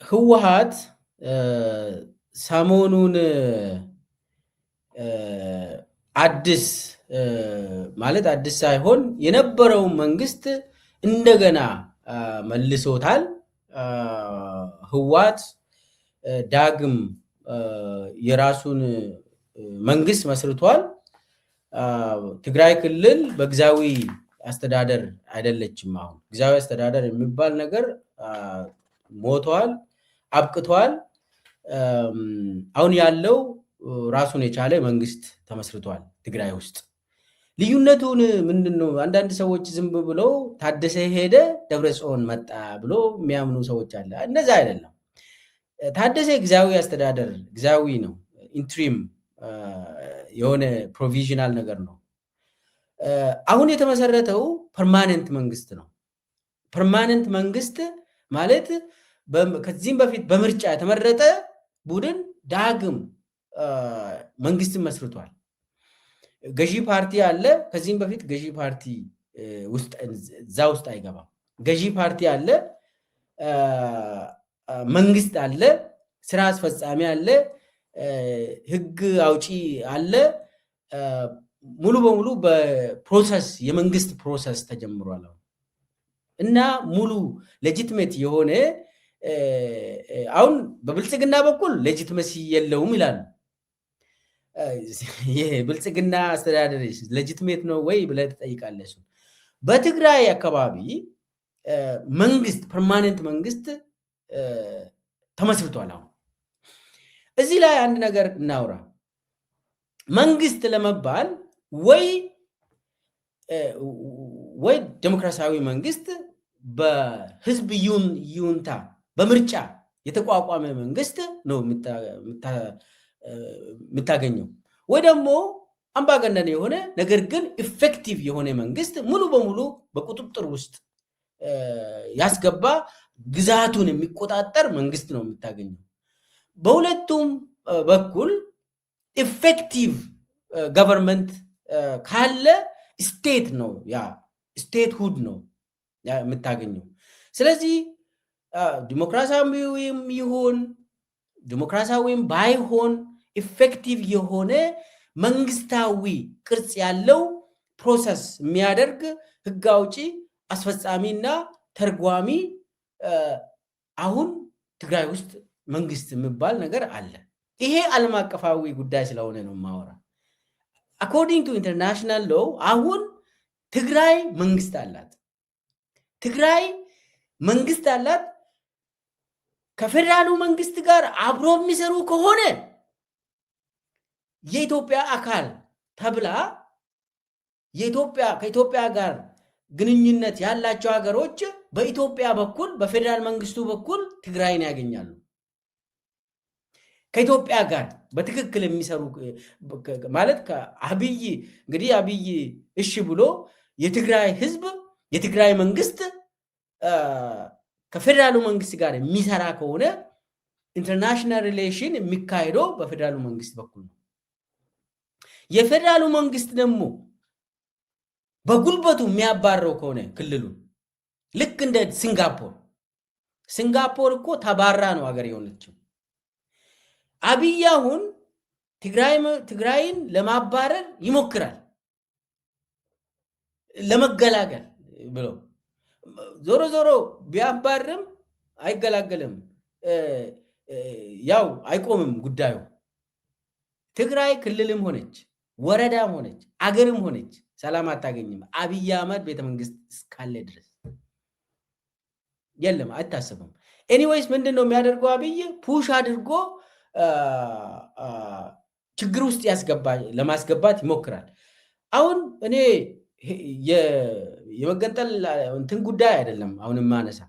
ህወሓት ሰሞኑን አዲስ ማለት አዲስ ሳይሆን የነበረውን መንግስት እንደገና መልሶታል። ህወሓት ዳግም የራሱን መንግስት መስርቷል። ትግራይ ክልል በጊዜያዊ አስተዳደር አይደለችም። አሁን ጊዜያዊ አስተዳደር የሚባል ነገር ሞቷል፣ አብቅቷል። አሁን ያለው ራሱን የቻለ መንግስት ተመስርቷል ትግራይ ውስጥ። ልዩነቱን ምንድነው? አንዳንድ ሰዎች ዝም ብለው ታደሰ ሄደ ደብረጽዮን መጣ ብሎ የሚያምኑ ሰዎች አለ። እነዛ አይደለም። ታደሰ ጊዜያዊ አስተዳደር ጊዜያዊ ነው፣ ኢንትሪም የሆነ ፕሮቪዥናል ነገር ነው። አሁን የተመሰረተው ፐርማነንት መንግስት ነው። ፐርማነንት መንግስት ማለት ከዚህም በፊት በምርጫ የተመረጠ ቡድን ዳግም መንግስትን መስርቷል። ገዢ ፓርቲ አለ። ከዚህም በፊት ገዢ ፓርቲ ውስጥ እዛ ውስጥ አይገባም። ገዢ ፓርቲ አለ፣ መንግስት አለ፣ ስራ አስፈጻሚ አለ፣ ህግ አውጪ አለ። ሙሉ በሙሉ በፕሮሰስ የመንግስት ፕሮሰስ ተጀምሯል እና ሙሉ ሌጂትሜት የሆነ አሁን በብልጽግና በኩል ሌጂትመሲ የለውም ይላሉ። ይሄ ብልጽግና አስተዳደር ሌጂትሜት ነው ወይ ብለህ ትጠይቃለህ። በትግራይ አካባቢ መንግስት ፐርማነንት መንግስት ተመስርቷል። አሁን እዚህ ላይ አንድ ነገር እናውራ። መንግስት ለመባል ወይ ዴሞክራሲያዊ መንግስት በህዝብ ይሁንታ በምርጫ የተቋቋመ መንግስት ነው የምታገኘው፣ ወይ ደግሞ አምባገነን የሆነ ነገር ግን ኢፌክቲቭ የሆነ መንግስት ሙሉ በሙሉ በቁጥጥር ውስጥ ያስገባ ግዛቱን የሚቆጣጠር መንግስት ነው የምታገኘው። በሁለቱም በኩል ኢፌክቲቭ ገቨርንመንት ካለ ስቴት ነው፣ ያ ስቴት ሁድ ነው የምታገኘው። ስለዚህ ዲሞክራሲያዊም ይሁን ዲሞክራሲያዊም ባይሆን ኢፌክቲቭ የሆነ መንግስታዊ ቅርጽ ያለው ፕሮሰስ የሚያደርግ ህግ አውጪ፣ አስፈጻሚና ተርጓሚ አሁን ትግራይ ውስጥ መንግስት የሚባል ነገር አለ። ይሄ ዓለም አቀፋዊ ጉዳይ ስለሆነ ነው ማወራ። አኮርዲንግ ቱ ኢንተርናሽናል ሎው አሁን ትግራይ መንግስት አላት። ትግራይ መንግስት አላት። ከፌደራሉ መንግስት ጋር አብሮ የሚሰሩ ከሆነ የኢትዮጵያ አካል ተብላ ከኢትዮጵያ ጋር ግንኙነት ያላቸው ሀገሮች በኢትዮጵያ በኩል በፌደራል መንግስቱ በኩል ትግራይን ያገኛሉ። ከኢትዮጵያ ጋር በትክክል የሚሰሩ ማለት ከአብይ እንግዲህ አብይ እሺ ብሎ የትግራይ ህዝብ የትግራይ መንግስት ከፌደራሉ መንግስት ጋር የሚሰራ ከሆነ ኢንተርናሽናል ሪሌሽን የሚካሄደው በፌደራሉ መንግስት በኩል ነው። የፌደራሉ መንግስት ደግሞ በጉልበቱ የሚያባረው ከሆነ ክልሉን ልክ እንደ ሲንጋፖር እኮ ተባራ ነው ሀገር የሆነችው። አብይ አሁን ትግራይን ለማባረር ይሞክራል ለመገላገል ብሎ ዞሮ ዞሮ ቢያባርም አይገላገልም፣ ያው አይቆምም ጉዳዩ። ትግራይ ክልልም ሆነች ወረዳም ሆነች አገርም ሆነች ሰላም አታገኝም። አብይ አህመድ ቤተመንግስት እስካለ ድረስ የለም፣ አይታሰብም። ኤኒዌይስ ምንድነው የሚያደርገው? አብይ ፑሽ አድርጎ ችግር ውስጥ ለማስገባት ይሞክራል። አሁን እኔ የመገንጠል እንትን ጉዳይ አይደለም አሁን ማነሳ፣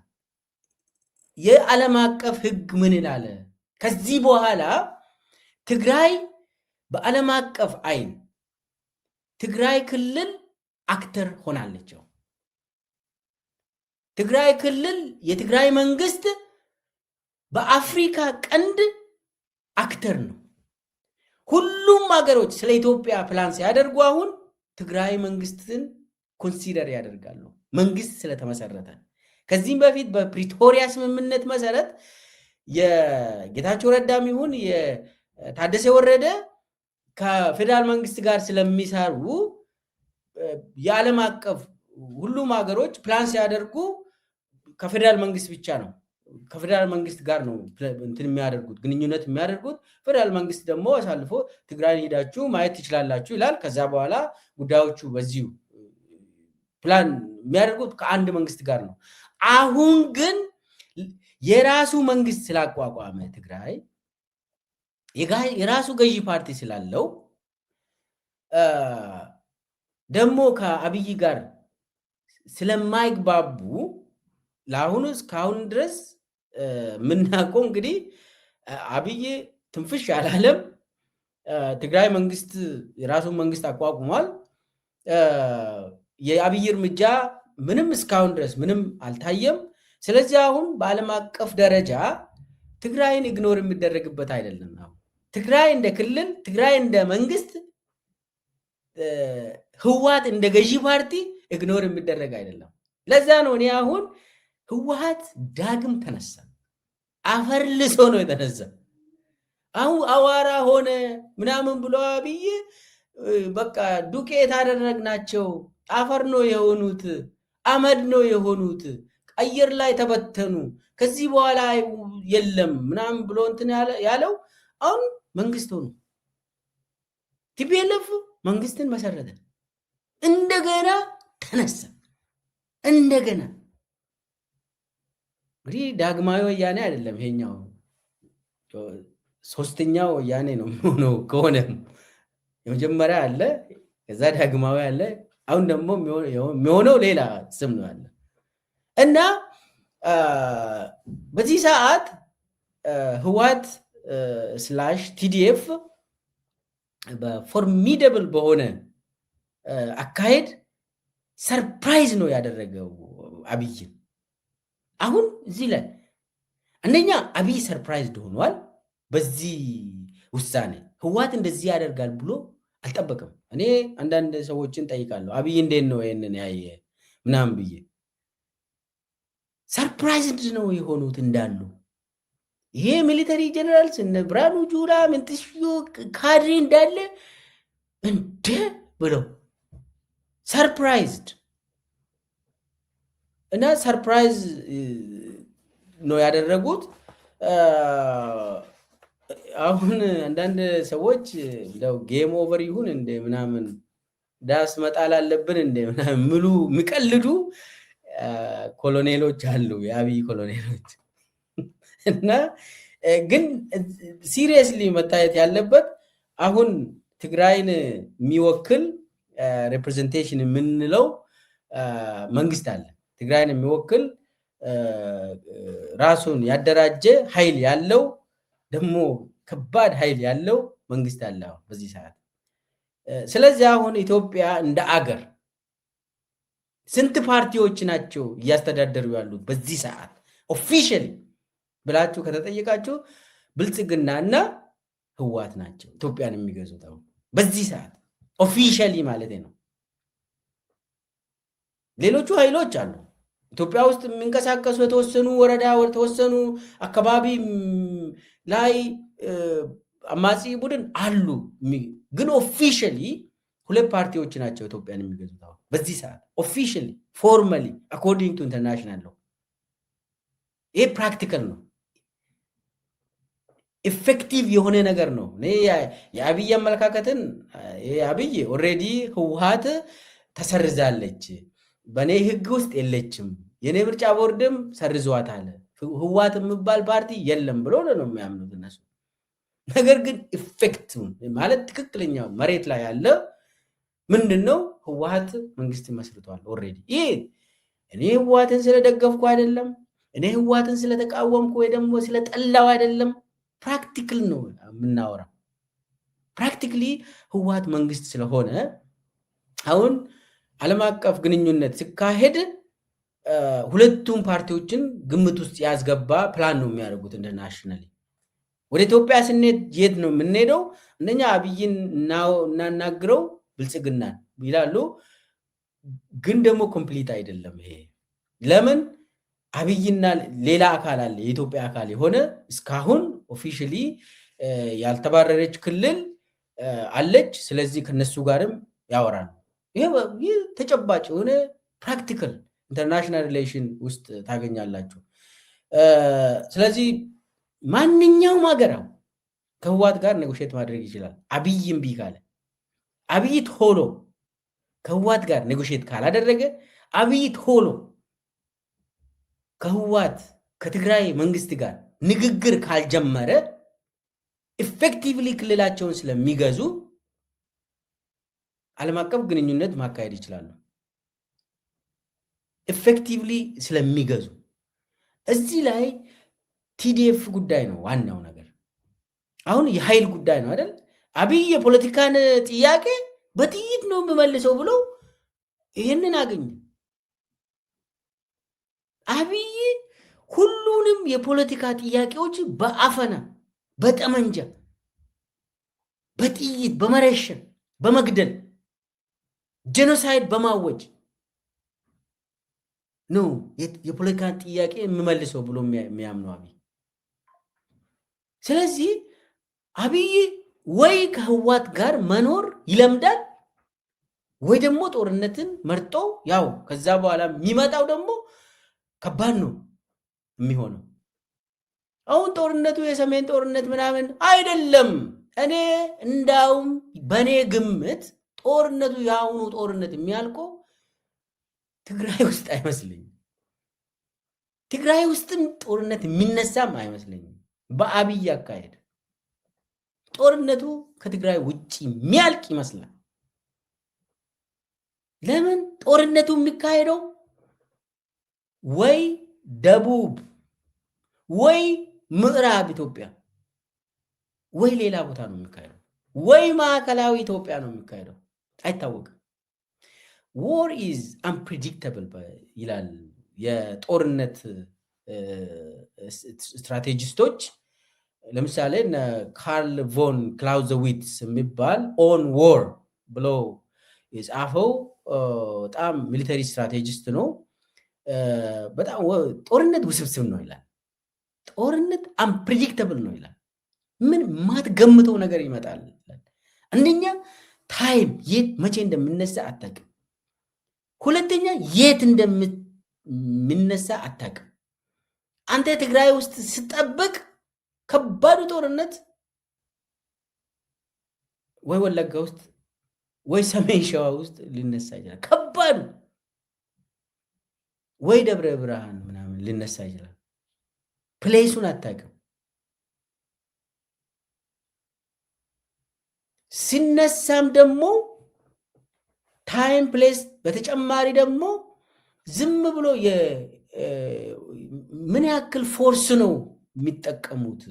የዓለም አቀፍ ህግ ምን ይላል? ከዚህ በኋላ ትግራይ በዓለም አቀፍ አይን ትግራይ ክልል አክተር ሆናለች። ትግራይ ክልል የትግራይ መንግስት በአፍሪካ ቀንድ አክተር ነው። ሁሉም ሀገሮች ስለ ኢትዮጵያ ፕላን ሲያደርጉ አሁን ትግራይ መንግስትን ኮንሲደር ያደርጋሉ፣ መንግስት ስለተመሰረተ። ከዚህም በፊት በፕሪቶሪያ ስምምነት መሰረት የጌታቸው ረዳም ይሁን የታደሰ ወረደ ከፌደራል መንግስት ጋር ስለሚሰሩ የዓለም አቀፍ ሁሉም ሀገሮች ፕላን ሲያደርጉ ከፌደራል መንግስት ብቻ ነው ከፌደራል መንግስት ጋር ነው እንትን የሚያደርጉት ግንኙነት የሚያደርጉት። ፌደራል መንግስት ደግሞ አሳልፎ ትግራይን ሄዳችሁ ማየት ትችላላችሁ ይላል። ከዛ በኋላ ጉዳዮቹ በዚሁ ፕላን የሚያደርጉት ከአንድ መንግስት ጋር ነው። አሁን ግን የራሱ መንግስት ስላቋቋመ ትግራይ የራሱ ገዢ ፓርቲ ስላለው ደግሞ ከአብይ ጋር ስለማይግባቡ ለአሁኑ እስካሁን ድረስ ምናውቀው እንግዲህ አብይ ትንፍሽ አላለም። ትግራይ መንግስት የራሱን መንግስት አቋቁሟል። የአብይ እርምጃ ምንም እስካሁን ድረስ ምንም አልታየም። ስለዚህ አሁን በዓለም አቀፍ ደረጃ ትግራይን ኢግኖር የሚደረግበት አይደለም። አሁን ትግራይ እንደ ክልል፣ ትግራይ እንደ መንግስት፣ ህወሓት እንደ ገዢ ፓርቲ ኢግኖር የሚደረግ አይደለም። ለዛ ነው እኔ አሁን ህወሓት ዳግም ተነሳ፣ አፈር ልሶ ነው የተነሳ። አሁን አዋራ ሆነ ምናምን ብሎ አብይ በቃ ዱቄት አደረግናቸው፣ አፈር ነው የሆኑት፣ አመድ ነው የሆኑት፣ አየር ላይ ተበተኑ፣ ከዚህ በኋላ የለም ምናምን ብሎ እንትን ያለው አሁን መንግስት ሆኑ። ቲፒኤልኤፍ መንግስትን መሰረተ፣ እንደገና ተነሳ። እንደገና እንግዲህ ዳግማዊ ወያኔ አይደለም ይሄኛው፣ ሶስተኛው ወያኔ ነው የሚሆነው። ከሆነም የመጀመሪያ አለ፣ ከዛ ዳግማዊ አለ፣ አሁን ደግሞ የሚሆነው ሌላ ስም ነው ያለ እና በዚህ ሰዓት ህወሓት ስላሽ ቲዲኤፍ በፎርሚደብል በሆነ አካሄድ ሰርፕራይዝ ነው ያደረገው አብይን። አሁን እዚህ ላይ አንደኛ አብይ ሰርፕራይዝድ ሆኗል በዚህ ውሳኔ። ህወሓት እንደዚህ ያደርጋል ብሎ አልጠበቅም። እኔ አንዳንድ ሰዎችን ጠይቃለሁ፣ አብይ እንዴት ነው ይሄንን ያየ ምናምን ብዬ። ሰርፕራይዝድ ነው የሆኑት እንዳሉ ይሄ ሚሊተሪ ጀነራልስ እነ ብርሃኑ ጁላ ምንትሽዮ ካድሬ እንዳለ እንደ ብለው ሰርፕራይዝድ እና ሰርፕራይዝ ነው ያደረጉት። አሁን አንዳንድ ሰዎች እንደው ጌም ኦቨር ይሁን እንደ ምናምን ዳስ መጣል አለብን እንደ ምናምን ምሉ የሚቀልዱ ኮሎኔሎች አሉ፣ የአብይ ኮሎኔሎች እና ግን ሲሪየስሊ መታየት ያለበት አሁን ትግራይን የሚወክል ሪፕሬዘንቴሽን የምንለው መንግስት አለ። ትግራይን የሚወክል ራሱን ያደራጀ ኃይል ያለው ደግሞ ከባድ ኃይል ያለው መንግስት አለ በዚህ ሰዓት። ስለዚህ አሁን ኢትዮጵያ እንደ አገር ስንት ፓርቲዎች ናቸው እያስተዳደሩ ያሉት በዚህ ሰዓት? ኦፊሻሊ ብላችሁ ከተጠየቃችሁ ብልጽግናና ህወሓት ናቸው ኢትዮጵያን የሚገዙት አሁን በዚህ ሰዓት ኦፊሻሊ ማለት ነው። ሌሎቹ ኃይሎች አሉ ኢትዮጵያ ውስጥ የሚንቀሳቀሱ የተወሰኑ ወረዳ የተወሰኑ አካባቢ ላይ አማጺ ቡድን አሉ። ግን ኦፊሻሊ ሁለት ፓርቲዎች ናቸው ኢትዮጵያን የሚገዙት አሁን በዚህ ሰዓት ኦፊሻሊ ፎርማሊ አኮርዲንግ ቱ ኢንተርናሽናል ሎው። ይሄ ፕራክቲካል ነው፣ ኢፌክቲቭ የሆነ ነገር ነው። የአብይ አመለካከትን አብይ ኦልሬዲ ህወሓት ተሰርዛለች፣ በእኔ ህግ ውስጥ የለችም፣ የኔ ምርጫ ቦርድም ሰርዟታል፣ ህወሓት የሚባል ፓርቲ የለም ብሎ ነው የሚያምኑት እነሱ። ነገር ግን ኢፌክት ማለት ትክክለኛው መሬት ላይ ያለ ምንድን ነው? ህወሓት መንግስት መስርቷል ኦልሬዲ። ይሄ እኔ ህወሓትን ስለደገፍኩ አይደለም፣ እኔ ህወሓትን ስለተቃወምኩ ወይ ደግሞ ስለጠላው አይደለም። ፕራክቲካል ነው የምናወራው። ፕራክቲካሊ ህወሓት መንግስት ስለሆነ አሁን ዓለም አቀፍ ግንኙነት ሲካሄድ ሁለቱም ፓርቲዎችን ግምት ውስጥ ያስገባ ፕላን ነው የሚያደርጉት ኢንተርናሽናሊ። ወደ ኢትዮጵያ ስንሄድ የት ነው የምንሄደው? እንደኛ አብይን እናናግረው ብልጽግናን ይላሉ፣ ግን ደግሞ ኮምፕሊት አይደለም ይሄ። ለምን አብይና ሌላ አካል አለ፣ የኢትዮጵያ አካል የሆነ እስካሁን ኦፊሻሊ ያልተባረረች ክልል አለች። ስለዚህ ከነሱ ጋርም ያወራል። ይህ ተጨባጭ የሆነ ፕራክቲካል ኢንተርናሽናል ሪሌሽን ውስጥ ታገኛላችሁ። ስለዚህ ማንኛውም ሀገር ከህዋት ጋር ኔጎሽት ማድረግ ይችላል። አብይ እምቢ ካለ፣ አብይ ቶሎ ከህዋት ጋር ኔጎሽት ካላደረገ፣ አብይ ቶሎ ከህዋት ከትግራይ መንግስት ጋር ንግግር ካልጀመረ ኢፌክቲቭሊ ክልላቸውን ስለሚገዙ ዓለም አቀፍ ግንኙነት ማካሄድ ይችላሉ። ኢፌክቲቭሊ ስለሚገዙ እዚህ ላይ ቲዲኤፍ ጉዳይ ነው ዋናው ነገር። አሁን የኃይል ጉዳይ ነው አይደል? አብይ የፖለቲካን ጥያቄ በጥይት ነው የምመልሰው ብሎ ይህንን አገኘ። አብይ ሁሉንም የፖለቲካ ጥያቄዎች በአፈና በጠመንጃ በጥይት በመረሸን በመግደል ጄኖሳይድ በማወጅ ነው የፖለቲካን ጥያቄ የምመልሰው ብሎ የሚያምነው አብይ። ስለዚህ አብይ ወይ ከህዋት ጋር መኖር ይለምዳል ወይ ደግሞ ጦርነትን መርጦ ያው ከዛ በኋላ የሚመጣው ደግሞ ከባድ ነው የሚሆነው። አሁን ጦርነቱ የሰሜን ጦርነት ምናምን አይደለም። እኔ እንዳውም በእኔ ግምት ጦርነቱ የአሁኑ ጦርነት የሚያልቀው ትግራይ ውስጥ አይመስለኝም። ትግራይ ውስጥም ጦርነት የሚነሳም አይመስለኝም። በአብይ አካሄድ ጦርነቱ ከትግራይ ውጭ የሚያልቅ ይመስላል። ለምን? ጦርነቱ የሚካሄደው ወይ ደቡብ ወይ ምዕራብ ኢትዮጵያ ወይ ሌላ ቦታ ነው የሚካሄደው፣ ወይ ማዕከላዊ ኢትዮጵያ ነው የሚካሄደው፣ አይታወቅም። ዎር ኢዝ አንፕሬዲክተብል ይላል የጦርነት ስትራቴጂስቶች። ለምሳሌ ካርል ቮን ክላውዘዊትስ የሚባል ኦን ዎር ብሎ የጻፈው በጣም ሚሊተሪ ስትራቴጂስት ነው። በጣም ጦርነት ውስብስብ ነው ይላል። ጦርነት አንፕሬዲክተብል ነው ይላል። ምን ማትገምተው ነገር ይመጣል። አንደኛ ታይም የት መቼ እንደምነሳ አታውቅም። ሁለተኛ የት እንደምነሳ አታውቅም። አንተ ትግራይ ውስጥ ስጠብቅ ከባዱ ጦርነት ወይ ወለጋ ውስጥ ወይ ሰሜን ሸዋ ውስጥ ሊነሳ ይችላል። ከባዱ ወይ ደብረ ብርሃን ምናምን ሊነሳ ይችላል። ፕሌሱን አታውቅም። ሲነሳም ደግሞ ታይም ፕሌስ በተጨማሪ ደግሞ ዝም ብሎ ምን ያክል ፎርስ ነው የሚጠቀሙት፣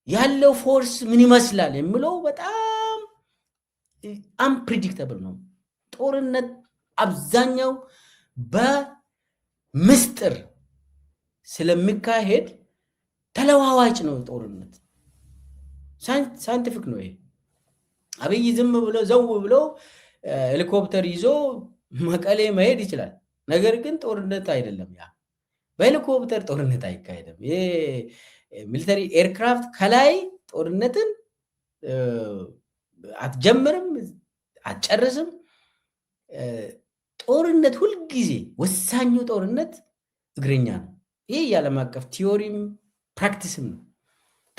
ያለው ፎርስ ምን ይመስላል የሚለው በጣም አንፕሪዲክተብል ነው። ጦርነት አብዛኛው በምስጢር ስለሚካሄድ ተለዋዋጭ ነው። ጦርነት ሳይንቲፊክ ነው። ይሄ አብይ ዝም ብሎ ዘው ብሎ ሄሊኮፕተር ይዞ መቀሌ መሄድ ይችላል። ነገር ግን ጦርነት አይደለም። ያ በሄሊኮፕተር ጦርነት አይካሄድም። ይሄ ሚሊተሪ ኤርክራፍት ከላይ ጦርነትን አትጀምርም፣ አትጨርስም። ጦርነት ሁልጊዜ ወሳኙ ጦርነት እግረኛ ነው። ይህ የዓለም አቀፍ ቲዮሪም ፕራክቲስም ነው።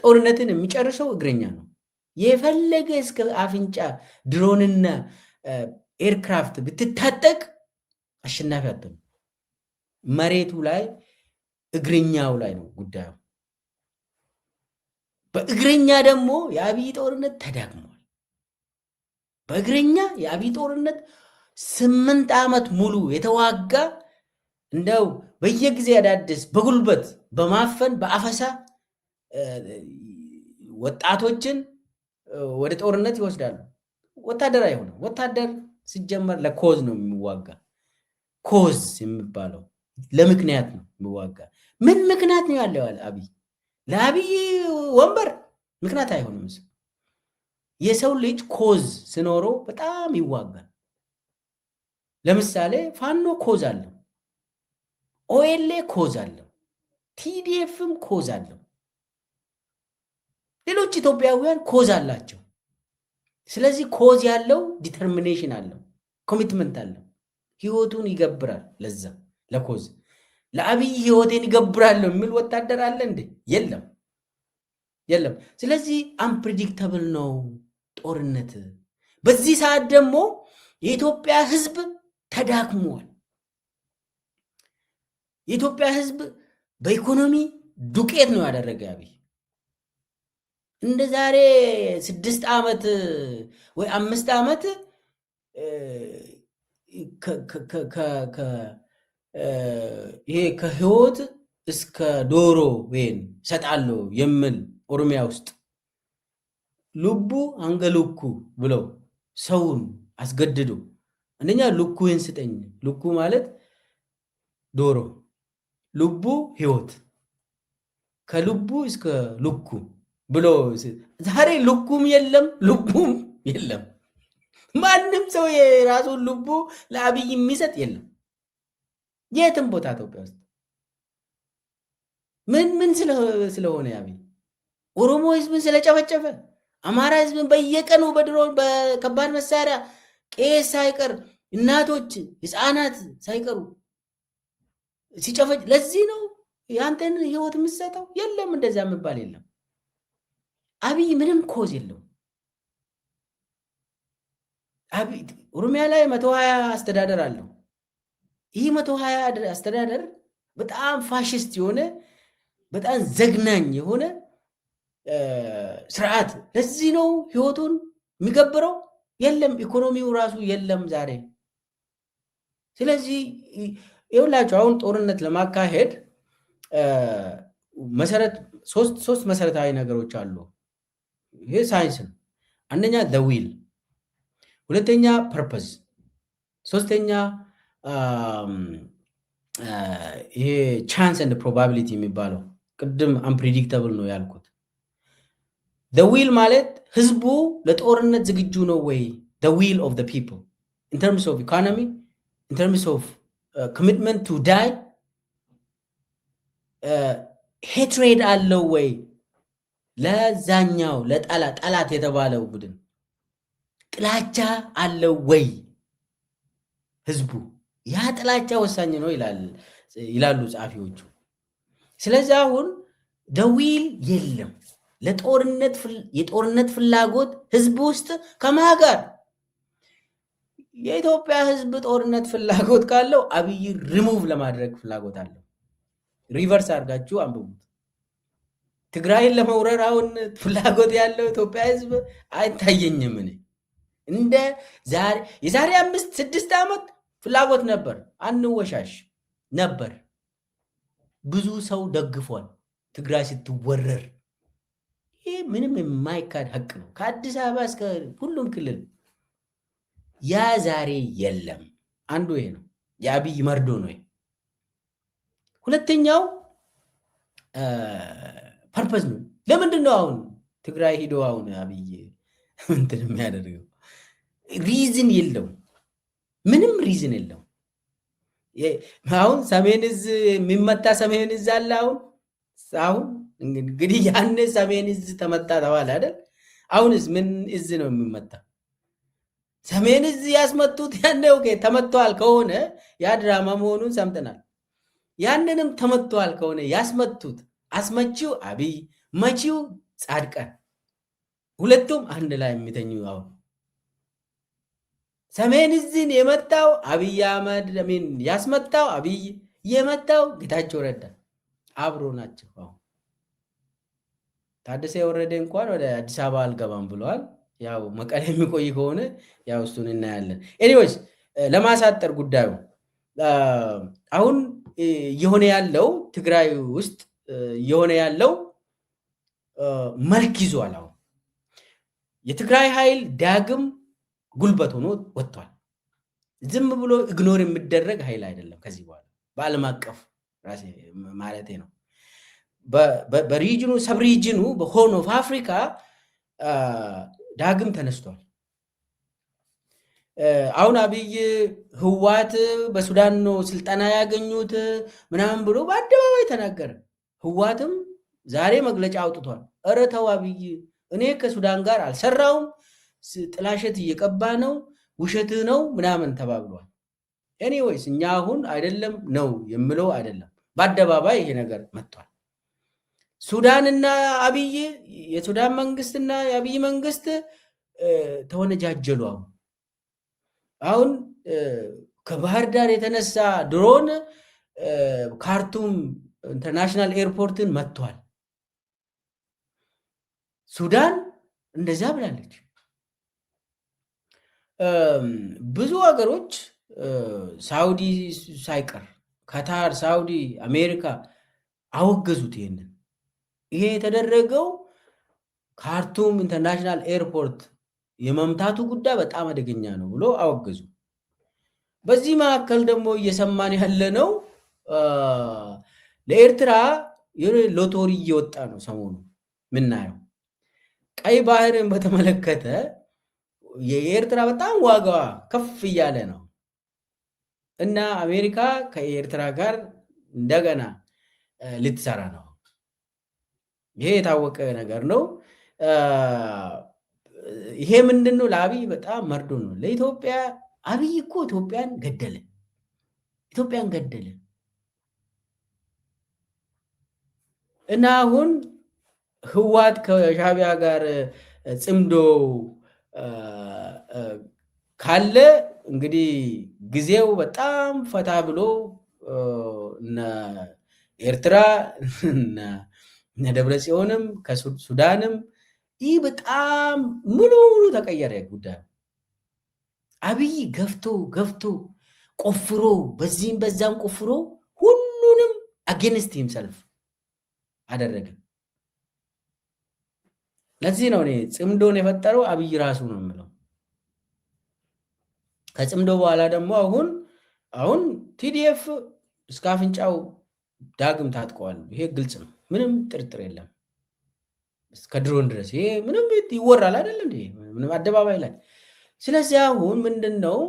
ጦርነትን የሚጨርሰው እግረኛ ነው። የፈለገ እስከ አፍንጫ ድሮንና ኤርክራፍት ብትታጠቅ አሸናፊ አትሆንም። መሬቱ ላይ እግረኛው ላይ ነው ጉዳዩ። በእግረኛ ደግሞ የአብይ ጦርነት ተዳግሟል። በእግረኛ የአብይ ጦርነት 8 ዓመት ሙሉ የተዋጋ እንደው በየጊዜ አዳዲስ በጉልበት በማፈን በአፈሳ ወጣቶችን ወደ ጦርነት ይወስዳሉ። ወታደር አይሆንም። ወታደር ሲጀመር ለኮዝ ነው የሚዋጋ። ኮዝ የሚባለው ለምክንያት ነው የሚዋጋ። ምን ምክንያት ነው ያለው? አብይ ለአብይ ወንበር ምክንያት አይሆንም። የሰው ልጅ ኮዝ ሲኖረው በጣም ይዋጋል። ለምሳሌ ፋኖ ኮዝ አለው። ኦኤልኤ ኮዝ አለው፣ ቲዲኤፍም ኮዝ አለው፣ ሌሎች ኢትዮጵያውያን ኮዝ አላቸው። ስለዚህ ኮዝ ያለው ዲተርሚኔሽን አለው፣ ኮሚትመንት አለው፣ ህይወቱን ይገብራል ለዛ ለኮዝ። ለአብይ ህይወቴን ይገብራለሁ የሚል ወታደር አለ እንዴ? የለም የለም። ስለዚህ አንፕሪዲክተብል ነው ጦርነት። በዚህ ሰዓት ደግሞ የኢትዮጵያ ህዝብ ተዳክሟል። የኢትዮጵያ ህዝብ በኢኮኖሚ ዱቄት ነው ያደረገ አብይ። እንደ ዛሬ 6 ዓመት ወይ 5 ዓመት ይሄ ከህይወት እስከ ዶሮ ወይን ሰጣለሁ የሚል ኦሮሚያ ውስጥ ልቡ አንገሉኩ ብለው ሰውን አስገድዶ አንደኛ ልኩህን ስጠኝ፣ ልኩ ማለት ዶሮ፣ ልቡ ህይወት፣ ከልቡ እስከ ልኩ ብሎ ዛሬ ልኩም የለም ልቡም የለም። ማንም ሰው የራሱን ልቡ ለአብይ የሚሰጥ የለም የትም ቦታ ኢትዮጵያ ውስጥ። ምን ስለሆነ አብይ ኦሮሞ ህዝብን ስለጨፈጨፈ፣ አማራ ህዝብን በየቀኑ በድሮን በከባድ መሳሪያ ቄስ ሳይቀር እናቶች ህፃናት ሳይቀሩ ሲጨፈጭ፣ ለዚህ ነው ያንተን ህይወት የምትሰጠው? የለም እንደዛ የሚባል የለም። አብይ ምንም ኮዝ የለው። አብይ ኦሮሚያ ላይ 120 አስተዳደር አለው። ይህ 120 አስተዳደር በጣም ፋሽስት የሆነ በጣም ዘግናኝ የሆነ ስርዓት። ለዚህ ነው ህይወቱን የሚገብረው። የለም ኢኮኖሚው ራሱ የለም ዛሬ። ስለዚህ ይኸውላችሁ አሁን ጦርነት ለማካሄድ መሰረት ሶስት መሰረታዊ ነገሮች አሉ። ይሄ ሳይንስ ነው። አንደኛ the will፣ ሁለተኛ ፐርፐዝ፣ ሶስተኛ ይሄ ቻንስ ኤንድ ፕሮባቢሊቲ የሚባለው ቅድም አንፕሪዲክተብል ነው ያልኩት። the will ማለት ህዝቡ ለጦርነት ዝግጁ ነው ወይ? the will of the people in terms of economy, in terms of commitment to die, hatred አለው ወይ ለዛኛው ለጠላት የተባለው ቡድን ጥላቻ አለው ወይ ህዝቡ? ያ ጥላቻ ወሳኝ ነው ይላሉ ጸሐፊዎቹ። ስለዚህ አሁን ደዊል የለም የጦርነት ፍላጎት ህዝብ ውስጥ ከማን ጋር? የኢትዮጵያ ህዝብ ጦርነት ፍላጎት ካለው አብይ ሪሙቭ ለማድረግ ፍላጎት አለው። ሪቨርስ አድርጋችሁ አንብቡት። ትግራይን ለመውረር አሁን ፍላጎት ያለው ኢትዮጵያ ህዝብ አይታየኝም። እንደ የዛሬ 5-6 ዓመት ፍላጎት ነበር፣ አንወሻሽ ነበር። ብዙ ሰው ደግፏል ትግራይ ስትወረር። ይህ ምንም የማይካድ ሀቅ ነው። ከአዲስ አበባ እስከ ሁሉም ክልል ያ ዛሬ የለም። አንዱ ይሄ ነው፣ የአብይ መርዶ ነው። ሁለተኛው ፐርፐዝ ነው። ለምንድን ነው አሁን ትግራይ ሂዶ አሁን አብይ እንትን የሚያደርገው? ሪዝን የለው፣ ምንም ሪዝን የለው። አሁን ሰሜን እዝ የሚመታ ሰሜን እዝ አለ። አሁን እንግዲህ ያን ሰሜን እዝ ተመታ ተባለ አይደል? አሁንስ ምን እዝ ነው የሚመታ? ሰሜን እዝ ያስመቱት ያኔ ኦኬ ተመቷል ከሆነ ያ ድራማ መሆኑን ሰምተናል። ያንንም ተመቷል ከሆነ ያስመቱት አስመቺው አብይ መቺው ጻድቃን ሁለቱም አንድ ላይ የሚተኙ አሁን ሰሜን እዝን የመታው አብይ አህመድ ያስመታው አብይ የመታው ጌታቸው ረዳ አብሮ ናቸው። አሁን ታደሰ የወረደ እንኳን ወደ አዲስ አበባ አልገባም ብለዋል። ያው መቀሌ የሚቆይ ከሆነ ያው እሱን እናያለን። ኤኒዌይስ ለማሳጠር ጉዳዩ አሁን የሆነ ያለው ትግራይ ውስጥ የሆነ ያለው መልክ ይዟል። አሁን የትግራይ ኃይል ዳግም ጉልበት ሆኖ ወጥቷል። ዝም ብሎ ኢግኖር የሚደረግ ኃይል አይደለም። ከዚህ በኋላ በዓለም አቀፍ ራሴ ማለቴ ነው። በሪጅኑ ሰብሪጅኑ በሆርን ኦፍ አፍሪካ ዳግም ተነስቷል። አሁን አብይ ህዋት በሱዳን ነው ስልጠና ያገኙት ምናምን ብሎ በአደባባይ ተናገረ። ህዋትም ዛሬ መግለጫ አውጥቷል። ኧረ ተው አብይ፣ እኔ ከሱዳን ጋር አልሰራውም፣ ጥላሸት እየቀባ ነው፣ ውሸትህ ነው ምናምን ተባብሏል። ኤኒዌይስ እኛ አሁን አይደለም ነው የምለው አይደለም፣ በአደባባይ ይሄ ነገር መጥቷል። ሱዳንና አብይ የሱዳን መንግስትና የአብይ መንግስት ተወነጃጀሉ። አሁን ከባህር ዳር የተነሳ ድሮን ካርቱም ኢንተርናሽናል ኤርፖርትን መጥቷል። ሱዳን እንደዛ ብላለች። ብዙ ሀገሮች ሳውዲ ሳይቀር ካታር፣ ሳውዲ፣ አሜሪካ አወገዙት። ይሄ የተደረገው ካርቱም ኢንተርናሽናል ኤርፖርት የመምታቱ ጉዳይ በጣም አደገኛ ነው ብሎ አወገዙ። በዚህ መካከል ደግሞ እየሰማን ያለ ነው ለኤርትራ ሎቶሪ እየወጣ ነው። ሰሞኑ ምናየው ቀይ ባህርን በተመለከተ የኤርትራ በጣም ዋጋዋ ከፍ እያለ ነው እና አሜሪካ ከኤርትራ ጋር እንደገና ልትሰራ ነው። ይሄ የታወቀ ነገር ነው። ይሄ ምንድን ነው? ለአብይ በጣም መርዶ ነው። ለኢትዮጵያ አብይ እኮ ኢትዮጵያን ገደለ እና አሁን ህዋት ከሻቢያ ጋር ጽምዶ ካለ እንግዲህ ጊዜው በጣም ፈታ ብሎ እነ ኤርትራ እነ ደብረ ጽዮንም ከሱዳንም ይህ በጣም ሙሉ ተቀየረ ጉዳይ። አብይ ገፍቶ ቆፍሮ በዚህም በዛም ቆፍሮ ሁሉንም አጌንስት ሂምሰልፍ አደረገ። ለዚህ ነው እኔ ጽምዶን የፈጠረው አብይ ራሱ ነው የምለው። ከጽምዶ በኋላ ደግሞ አሁን ቲዲኤፍ እስከ አፍንጫው ዳግም ታጥቀዋል። ይሄ ግልጽ ነው፣ ምንም ጥርጥር የለም። እስከ ድሮን ድረስ ይሄ ምንም ይወራል አይደል እንዴ? ምንም አደባባይ ላይ። ስለዚህ አሁን ምንድነው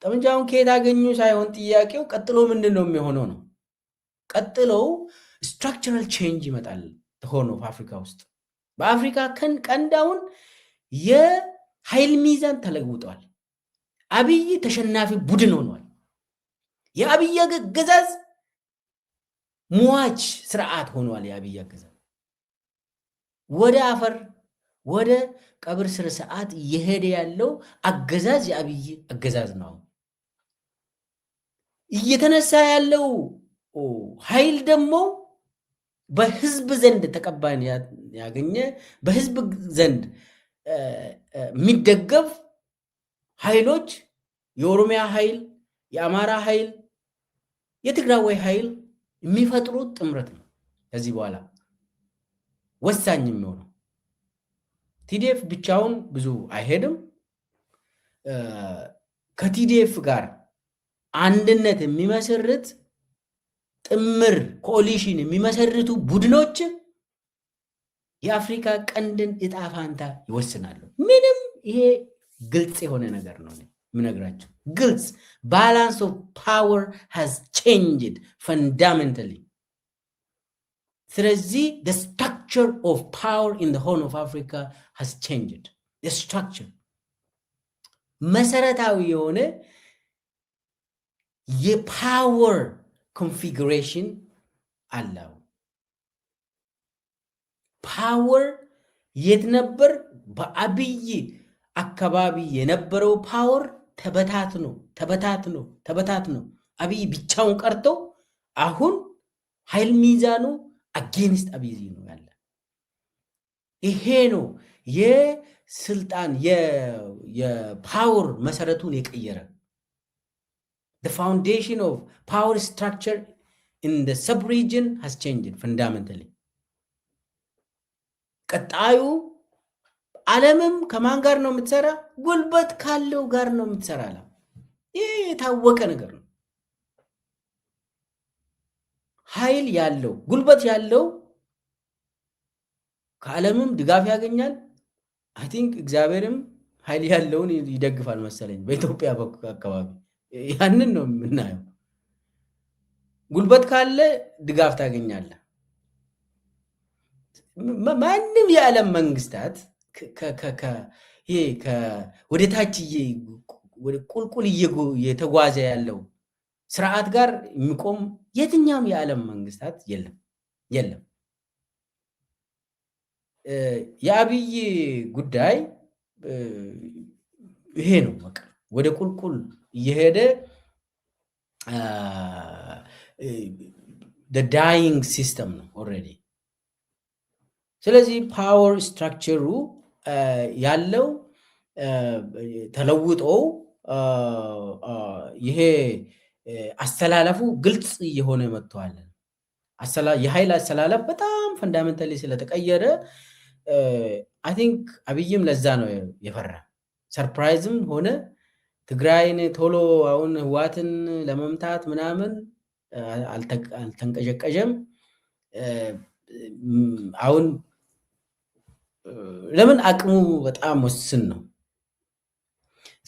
ጠመንጃውን ከየት አገኙ ሳይሆን ጥያቄው ቀጥሎ ምንድነው የሚሆነው ነው። ቀጥሎ ስትራክቸራል ቼንጅ ይመጣል። ሆኖ በአፍሪካ ውስጥ በአፍሪካ ቀንዳውን የኃይል ሚዛን ተለውጧል። አብይ ተሸናፊ ቡድን ሆኗል። የአብይ አገዛዝ ሟች ስርዓት ሆኗል። የአብይ አገዛዝ ወደ አፈር ወደ ቀብር ስር ሰዓት እየሄደ ያለው አገዛዝ የአብይ አገዛዝ ነው። እየተነሳ ያለው ኃይል ደግሞ በህዝብ ዘንድ ተቀባይነት ያገኘ በህዝብ ዘንድ የሚደገፍ ኃይሎች የኦሮሚያ ኃይል፣ የአማራ ኃይል፣ የትግራይ ኃይል የሚፈጥሩት ጥምረት ነው። ከዚህ በኋላ ወሳኝ የሚሆነው ቲዲኤፍ ብቻውን ብዙ አይሄድም። ከቲዲኤፍ ጋር አንድነት የሚመሰርት ጥምር ኮሊሽን የሚመሰርቱ ቡድኖች የአፍሪካ ቀንድን እጣ ፋንታ ይወስናሉ። ምንም ይሄ ግልጽ የሆነ ነገር ነው የምነግራቸው። ግልጽ ባላንስ ኦፍ ፓወር ሃዝ ቼንጅድ ፈንዳሜንታሊ። ስለዚህ the structure of power in the Horn of Africa has changed. the structure መሰረታዊ የሆነ የፓወር ኮንፊግሬሽን አለው። ፓወር የት ነበር? በአብይ አካባቢ የነበረው ፓወር ተበታትኖ አብይ ብቻውን ቀርቶ አሁን ኃይል ሚዛኑ አጌንስት አብይ ነው ያለ። ይሄ ነው የስልጣን የፓወር መሰረቱን የቀየረ። the foundation of power structure in the sub-region has changed fundamentally. ቀጣዩ ዓለምም ከማን ጋር ነው የምትሰራ? ጉልበት ካለው ጋር ነው የምትሰራ። ይህ የታወቀ ነገር ነው። ኃይል ያለው ጉልበት ያለው ከዓለምም ድጋፍ ያገኛል። አይ ቲንክ እግዚአብሔርም ኃይል ያለውን ይደግፋል መሰለኝ በኢትዮጵያ አካባቢ ያንን ነው የምናየው። ጉልበት ካለ ድጋፍ ታገኛለህ። ማንም የዓለም መንግስታት ወደ ታች ቁልቁል እየተጓዘ ያለው ስርዓት ጋር የሚቆም የትኛውም የዓለም መንግስታት የለም። የአብይ ጉዳይ ይሄ ነው። በቃ ወደ ቁልቁል እየሄደ ዳይንግ ሲስተም ነው ኦልሬዲ። ስለዚህ ፓወር ስትራክቸሩ ያለው ተለውጦ ይሄ አስተላለፉ ግልጽ እየሆነ መጥቷል። የኃይል አስተላለፍ በጣም ፈንዳሜንታሊ ስለተቀየረ አይ ቲንክ አብይም ለዛ ነው የፈራ። ሰርፕራይዝም ሆነ ትግራይን ቶሎ አሁን ህዋትን ለመምታት ምናምን አልተንቀዠቀዠም። አሁን ለምን አቅሙ በጣም ወስን ነው።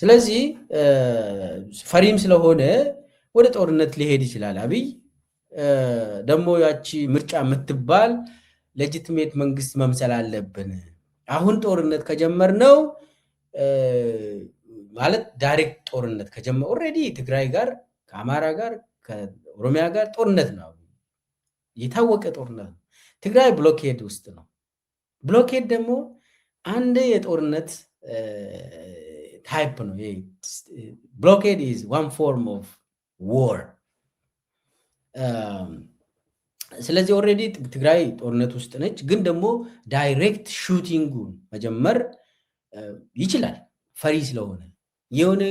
ስለዚህ ፈሪም ስለሆነ ወደ ጦርነት ሊሄድ ይችላል። አብይ ደግሞ ያቺ ምርጫ የምትባል ሌጂቲሜት መንግስት መምሰል አለብን። አሁን ጦርነት ከጀመርነው ማለት ዳይሬክት ጦርነት ከጀመረ ኦልሬዲ ትግራይ ጋር ከአማራ ጋር ከኦሮሚያ ጋር ጦርነት ነው፣ የታወቀ ጦርነት ነው። ትግራይ ብሎኬድ ውስጥ ነው። ብሎኬድ ደግሞ አንድ የጦርነት ታይፕ ነው። ብሎኬድ ኢዝ ዋን ፎርም ኦፍ ዎር። ስለዚህ ኦልሬዲ ትግራይ ጦርነት ውስጥ ነች። ግን ደግሞ ዳይሬክት ሹቲንጉን መጀመር ይችላል ፈሪ ስለሆነ። የሆነ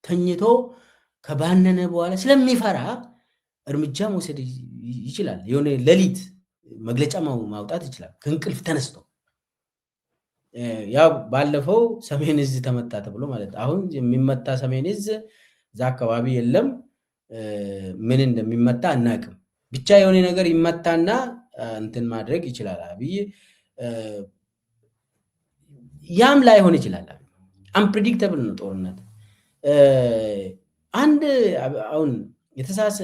ተኝቶ ከባነነ በኋላ ስለሚፈራ እርምጃ መውሰድ ይችላል። የሆነ ሌሊት መግለጫ ማውጣት ይችላል ከእንቅልፍ ተነስቶ። ያው ባለፈው ሰሜን እዝ ተመታ ተብሎ ማለት አሁን የሚመታ ሰሜን እዝ እዛ አካባቢ የለም። ምን እንደሚመታ አናቅም። ብቻ የሆነ ነገር ይመታና እንትን ማድረግ ይችላል አብይ። ያም ላይሆን ይችላል። አንፕሬዲክተብል ነው ጦርነት። አንድ አሁን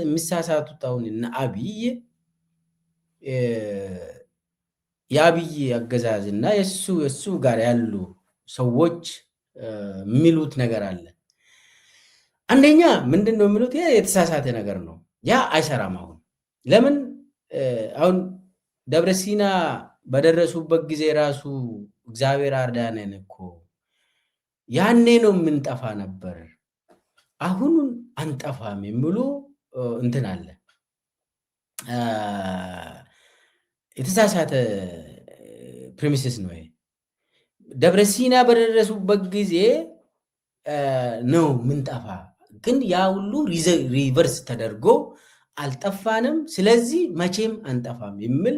የሚሳሳቱት አሁን እና አብይ የአብይ አገዛዝ እና የሱ ጋር ያሉ ሰዎች የሚሉት ነገር አለ። አንደኛ ምንድን ነው የሚሉት? የተሳሳተ ነገር ነው። ያ አይሰራም። አሁን ለምን አሁን ደብረ ሲና በደረሱበት ጊዜ ራሱ እግዚአብሔር አርዳነን እኮ ያኔ ነው የምንጠፋ ነበር፣ አሁን አንጠፋም የሚሉ እንትን አለ። የተሳሳተ ፕሪሚሲስ ነው። ደብረ ሲና በደረሱበት ጊዜ ነው ምንጠፋ፣ ግን ያ ሁሉ ሪቨርስ ተደርጎ አልጠፋንም፣ ስለዚህ መቼም አንጠፋም የሚል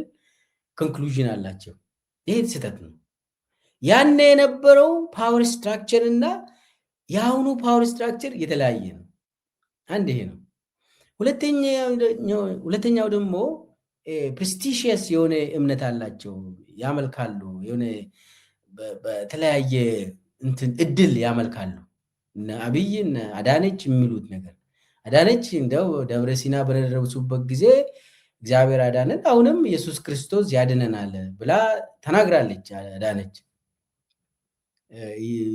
ኮንክሉዥን አላቸው። ይሄ ስህተት ነው። ያኔ የነበረው ፓወር ስትራክቸር እና የአሁኑ ፓወር ስትራክቸር የተለያየ ነው። አንድ ይሄ ነው። ሁለተኛው ደግሞ ፕሬስቲሽየስ የሆነ እምነት አላቸው፣ ያመልካሉ። የሆነ በተለያየ እንትን እድል ያመልካሉ። አብይ አዳነች የሚሉት ነገር አዳነች እንደው ደብረ ሲና በደረሱበት ጊዜ እግዚአብሔር አዳነን፣ አሁንም ኢየሱስ ክርስቶስ ያድነናል ብላ ተናግራለች። አዳነች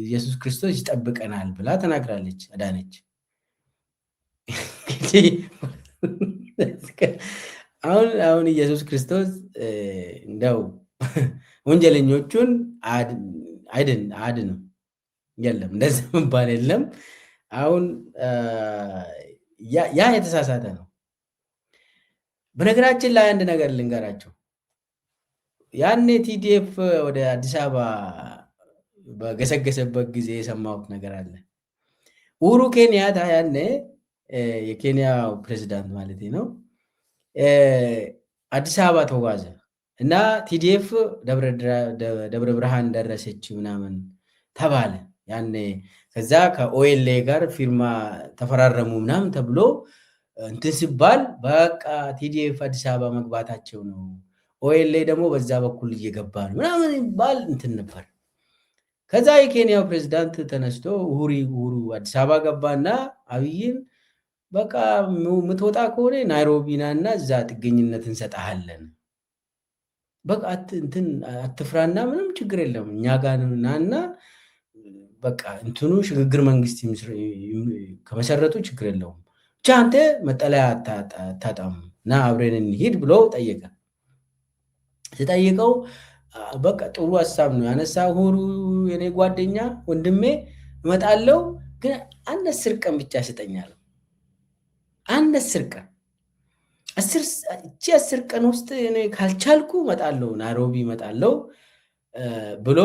ኢየሱስ ክርስቶስ ይጠብቀናል ብላ ተናግራለች አዳነች። አሁን ኢየሱስ ክርስቶስ እንደው ወንጀለኞቹን አድንም የለም፣ እንደዛ መባል የለም። አሁን ያ የተሳሳተ ነው። በነገራችን ላይ አንድ ነገር ልንገራቸው። ያኔ ቲዲኤፍ ወደ አዲስ አበባ በገሰገሰበት ጊዜ የሰማሁት ነገር አለ። ኡሁሩ ኬንያታ ያኔ የኬንያው ፕሬዚዳንት ማለት ነው አዲስ አበባ ተጓዘ እና ቲዲኤፍ ደብረ ብርሃን ደረሰች ምናምን ተባለ ያኔ። ከዛ ከኦኤልኤ ጋር ፊርማ ተፈራረሙ ምናምን ተብሎ እንትን ሲባል በቃ ቲዲኤፍ አዲስ አበባ መግባታቸው ነው፣ ኦኤልኤ ደግሞ በዛ በኩል እየገባ ነው ምናምን ይባል እንትን ነበር። ከዛ የኬንያው ፕሬዝዳንት ተነስቶ ኡሁሩ አዲስ አበባ ገባና አብይን በቃ ምትወጣ ከሆነ ናይሮቢና እና እዛ ጥገኝነት እንሰጣለን፣ በቃ እንትን አትፍራና ምንም ችግር የለም እኛ ጋር ናና በቃ እንትኑ ሽግግር መንግስት ከመሰረቱ ችግር የለውም ብቻ አንተ መጠለያ አታጣም እና አብረን እንሂድ ብሎ ጠየቀ። ሲጠይቀው በቃ ጥሩ ሀሳብ ነው ያነሳ ኡሁሩ የኔ ጓደኛ ወንድሜ እመጣለሁ፣ ግን አንድ 10 ቀን ብቻ ስጠኛል። አንድ 10 ቀን እቺ 10 ቀን ውስጥ እኔ ካልቻልኩ እመጣለሁ ናይሮቢ እመጣለሁ ብሎ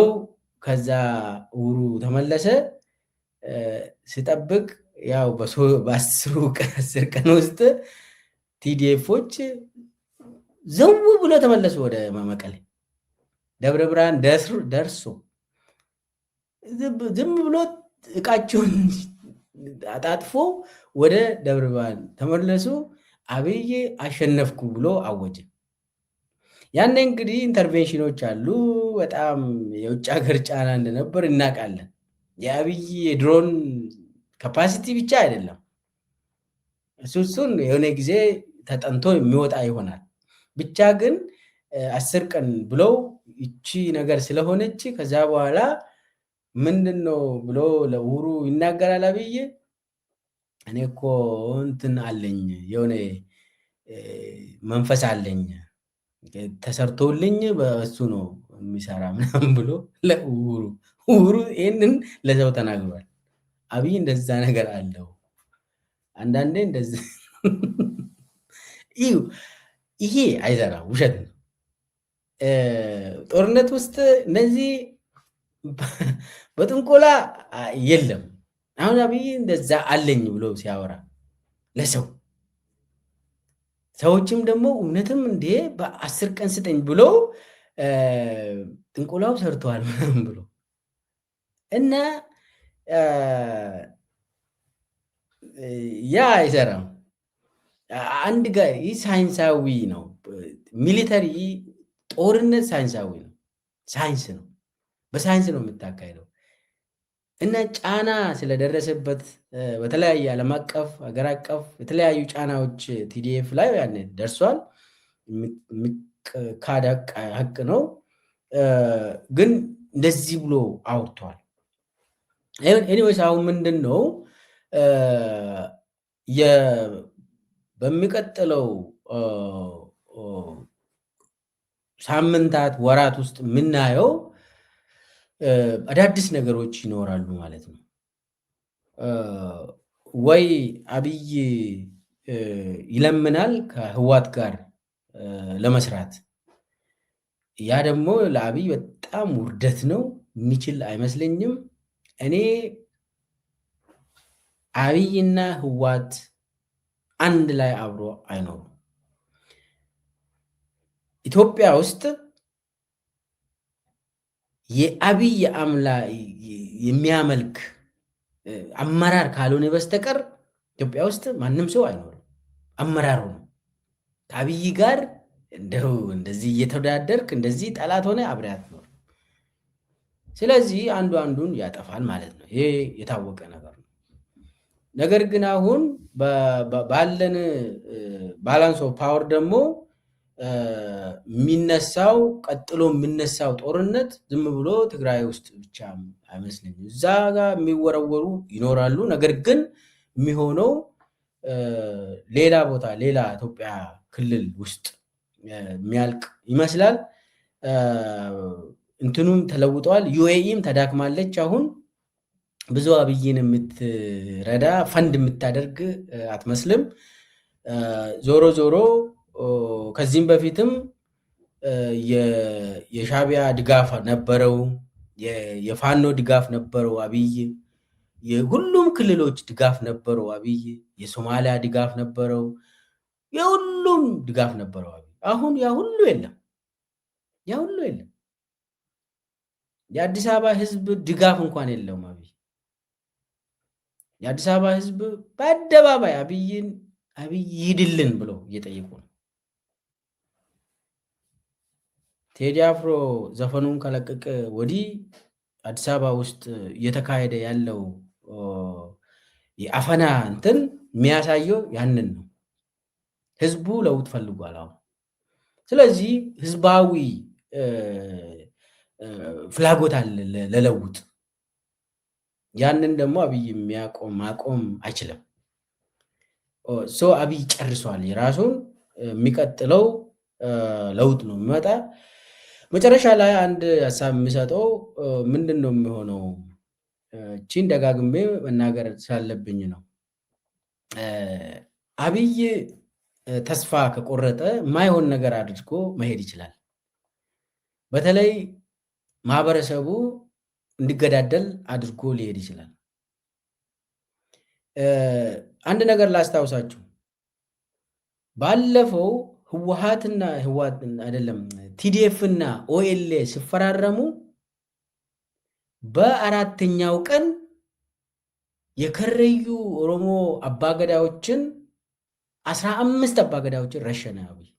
ከዛ ኡሁሩ ተመለሰ። ሲጠብቅ ያው በ10 ቀን ውስጥ ቲዲኤፎች ዘው ብሎ ተመለሱ ወደ መቀሌ። ደብረ ብርሃን ደርሶ ዝም ብሎ እቃቸውን አጣጥፎ ወደ ደብረ ብርሃን ተመለሱ። አብይ አሸነፍኩ ብሎ አወጀ። ያኔ እንግዲህ ኢንተርቬንሽኖች አሉ። በጣም የውጭ ሀገር ጫና እንደነበር እናውቃለን። የአብይ የድሮን ካፓሲቲ ብቻ አይደለም፣ እሱን የሆነ ጊዜ ተጠንቶ የሚወጣ ይሆናል። ብቻ ግን 10 ቀን ብለው ይቺ ነገር ስለሆነች ከዛ በኋላ ምንድን ነው ብሎ ለኡሁሩ ይናገራል አብይ። እኔ እኮ እንትን አለኝ የሆነ መንፈስ አለኝ ተሰርቶልኝ በእሱ ነው የሚሰራ ምናምን ብሎ ኡሁሩ ይህንን ለሰው ተናግሯል። አብይ እንደዛ ነገር አለው አንዳንዴ እንደዚህ ይሄ አይሰራም፣ ውሸት ነው። ጦርነት ውስጥ እነዚህ በጥንቆላ የለም። አሁን አብይ እንደዛ አለኝ ብሎ ሲያወራ ለሰው ሰዎችም ደግሞ እውነትም እንዴ በ10 ቀን ስጠኝ ብሎ ጥንቆላው ሰርተዋል ምናምን ብሎ እና ያ አይሰራም። አንድ ጋር ይህ ሳይንሳዊ ነው። ሚሊተሪ ጦርነት ሳይንሳዊ ነው፣ ሳይንስ ነው፣ በሳይንስ ነው የምታካሄደው። እና ጫና ስለደረሰበት በተለያየ ዓለም አቀፍ ሀገር አቀፍ የተለያዩ ጫናዎች ቲዲኤፍ ላይ ያን ደርሷል። ካዳቅ ሀቅ ነው። ግን እንደዚህ ብሎ አውርቷል። ኤኒዌይስ አሁን ምንድን ነው በሚቀጥለው ሳምንታት ወራት ውስጥ የምናየው አዳዲስ ነገሮች ይኖራሉ ማለት ነው። ወይ አብይ ይለምናል ከህዋት ጋር ለመስራት፣ ያ ደግሞ ለአብይ በጣም ውርደት ነው፣ የሚችል አይመስለኝም። እኔ አብይና ህዋት አንድ ላይ አብሮ አይኖሩም። ኢትዮጵያ ውስጥ የአብይ አምላ የሚያመልክ አመራር ካልሆነ በስተቀር ኢትዮጵያ ውስጥ ማንም ሰው አይኖርም። አመራር ሆኖ ከአብይ ጋር እንደዚህ እየተወዳደርክ እንደዚህ ጠላት ሆነ አብረህ አትኖር። ስለዚህ አንዱ አንዱን ያጠፋል ማለት ነው። ይሄ የታወቀ ነገር ነው። ነገር ግን አሁን ባለን ባላንስ ኦፍ ፓወር ደግሞ የሚነሳው ቀጥሎ የሚነሳው ጦርነት ዝም ብሎ ትግራይ ውስጥ ብቻ አይመስለኝም። እዛ ጋር የሚወረወሩ ይኖራሉ። ነገር ግን የሚሆነው ሌላ ቦታ ሌላ ኢትዮጵያ ክልል ውስጥ የሚያልቅ ይመስላል። እንትኑም ተለውጠዋል። ዩኤኢም ተዳክማለች። አሁን ብዙ አብይን የምትረዳ ፈንድ የምታደርግ አትመስልም። ዞሮ ዞሮ ከዚህም በፊትም የሻቢያ ድጋፍ ነበረው፣ የፋኖ ድጋፍ ነበረው አብይ፣ የሁሉም ክልሎች ድጋፍ ነበረው አብይ፣ የሶማሊያ ድጋፍ ነበረው፣ የሁሉም ድጋፍ ነበረው አብይ። አሁን ያ ሁሉ የለም፣ ያ ሁሉ የለም። የአዲስ አበባ ህዝብ ድጋፍ እንኳን የለውም አብይ። የአዲስ አበባ ህዝብ በአደባባይ አብይ ይሂድልን ብሎ እየጠየቁ ነው። ቴዲ አፍሮ ዘፈኑን ከለቀቀ ወዲህ አዲስ አበባ ውስጥ እየተካሄደ ያለው የአፈና እንትን የሚያሳየው ያንን ነው። ህዝቡ ለውጥ ፈልጓል አሁን። ስለዚህ ህዝባዊ ፍላጎት አለ ለለውጥ። ያንን ደግሞ አብይ ማቆም አይችልም። አብይ ጨርሷል የራሱን። የሚቀጥለው ለውጥ ነው የሚመጣ። መጨረሻ ላይ አንድ ሀሳብ የሚሰጠው ምንድን ነው የሚሆነው? እቺን ደጋግሜ መናገር ስላለብኝ ነው። አብይ ተስፋ ከቆረጠ የማይሆን ነገር አድርጎ መሄድ ይችላል። በተለይ ማህበረሰቡ እንዲገዳደል አድርጎ ሊሄድ ይችላል። አንድ ነገር ላስታውሳችሁ። ባለፈው ህወሓትና አይደለም ቲዲኤፍ እና ኦኤልኤ ሲፈራረሙ በአራተኛው ቀን የከረዩ ኦሮሞ አባገዳዎችን 15 አባገዳዎችን ረሸነ አብይ።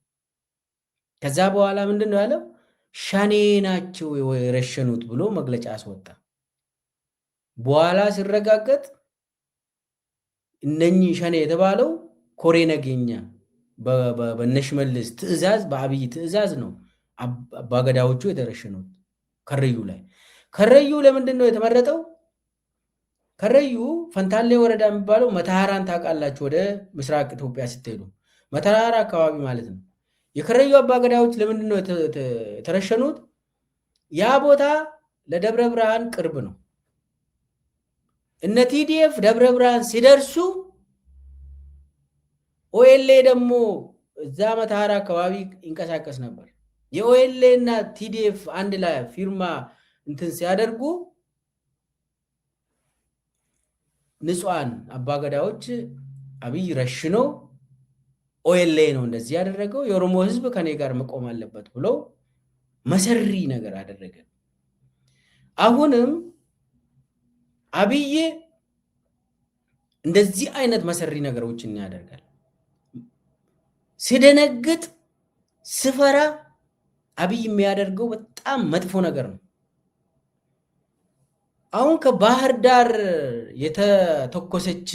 ከዛ በኋላ ምንድን ነው ያለው? ሸኔ ናቸው የረሸኑት ብሎ መግለጫ አስወጣ። በኋላ ሲረጋገጥ እነኚህ ሸኔ የተባለው ኮሬ ነገኛ በነሽመልስ ትዕዛዝ፣ በአብይ ትዕዛዝ ነው አባገዳዎቹ የተረሸኑት ከረዩ ላይ። ከረዩ ለምንድን ነው የተመረጠው? ከረዩ ፈንታሌ ወረዳ የሚባለው መተሃራን ታውቃላችሁ? ወደ ምስራቅ ኢትዮጵያ ስትሄዱ መተሃራ አካባቢ ማለት ነው። የከረዩ አባገዳዎች ለምንድን ነው የተረሸኑት? ያ ቦታ ለደብረ ብርሃን ቅርብ ነው። እነ ቲዲኤፍ ደብረ ብርሃን ሲደርሱ ኦኤልኤ ደግሞ እዛ መተሃራ አካባቢ ይንቀሳቀስ ነበር። የኦኤልኤ እና ቲዲኤፍ አንድ ላይ ፊርማ እንትን ሲያደርጉ ንጹሃን አባገዳዎች አብይ ረሽኖ ኦኤልኤ ነው እንደዚህ ያደረገው፣ የኦሮሞ ህዝብ ከኔ ጋር መቆም አለበት ብሎ መሰሪ ነገር አደረገ። አሁንም አብይ እንደዚህ አይነት መሰሪ ነገሮችን ያደርጋል። ሲደነግጥ ስፈራ አብይ የሚያደርገው በጣም መጥፎ ነገር ነው። አሁን ከባህር ዳር የተተኮሰች